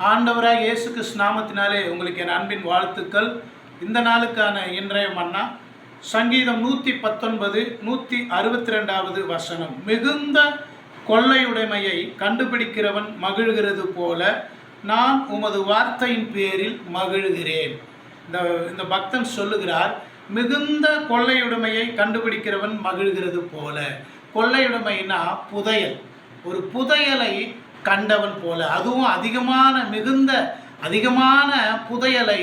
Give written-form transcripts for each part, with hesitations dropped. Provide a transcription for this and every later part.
ஆண்டவராக இயேசு கிறிஸ்து நாமத்தினாலே உங்களுக்கு என் அன்பின் வாழ்த்துக்கள். இந்த நாளுக்கான இன்றைய மன்னா சங்கீதம் 119 162வது வசனம். மிகுந்த கொள்ளையுடைமையை கண்டுபிடிக்கிறவன் மகிழ்கிறது போல நான் உமது வார்த்தையின் பேரில் மகிழ்கிறேன். இந்த பக்தன் சொல்லுகிறார், மிகுந்த கொள்ளையுடைமையை கண்டுபிடிக்கிறவன் மகிழ்கிறது போல. கொள்ளையுடைமைனா புதையல், ஒரு புதையலை கண்டவன் போல, அதுவும் அதிகமான புதையலை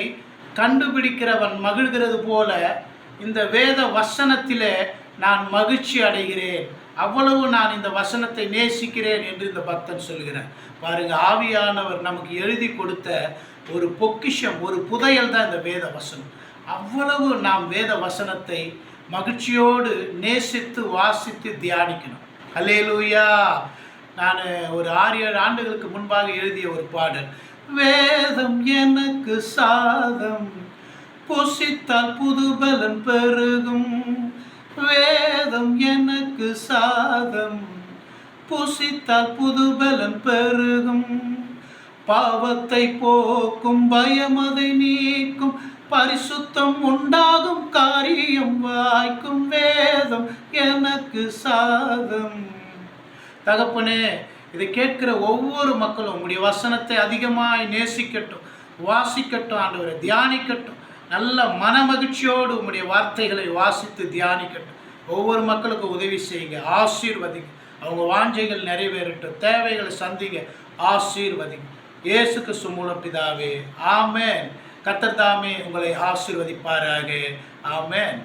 கண்டுபிடிக்கிறவன் மகிழ்கிறது போல இந்த வேத வசனத்திலே நான் மகிழ்ச்சி அடைகிறேன். அவ்வளவு நான் இந்த வசனத்தை நேசிக்கிறேன் என்று இந்த பக்தன் சொல்கிறார். பாருங்க, ஆவியானவர் நமக்கு எழுதி கொடுத்த ஒரு பொக்கிஷம், ஒரு புதையல் தான் இந்த வேத வசனம். அவ்வளவு நாம் வேத வசனத்தை மகிழ்ச்சியோடு நேசித்து வாசித்து தியானிக்கணும். அல்லேலூயா. நான் ஒரு 6-7 ஆண்டுகளுக்கு முன்பாக எழுதிய ஒரு பாடல், வேதம் எனக்கு சாதம் புசித்தால் புதுபலன் பெருகும். வேதம் எனக்கு சாதம் புசித்தால் புதுபலன் பெருகும். பாவத்தை போக்கும், பயம் அதை நீக்கும், பரிசுத்தம் உண்டாகும், காரியம் வாய்க்கும். வேதம் எனக்கு சாதம். தகப்பனே, இதை கேட்கிற ஒவ்வொரு மக்களும் உங்களுடைய வசனத்தை அதிகமாய் நேசிக்கட்டும், வாசிக்கட்டும், ஆண்டவரை தியானிக்கட்டும். நல்ல மனமகிழ்ச்சியோடு உங்களுடைய வார்த்தைகளை வாசித்து தியானிக்கட்டும். ஒவ்வொரு மக்களுக்கும் உதவி செய்யுங்க, ஆசீர்வதிங்க. அவங்க வாஞ்சைகள் நிறைவேறட்டும், தேவைகளை சந்திங்க, ஆசீர்வதிங்க. இயேசு கிறிஸ்து மூலம் பிதாவே, ஆமென். கர்த்தர் தாமே உங்களை ஆசீர்வதிப்பாராக. ஆமென்.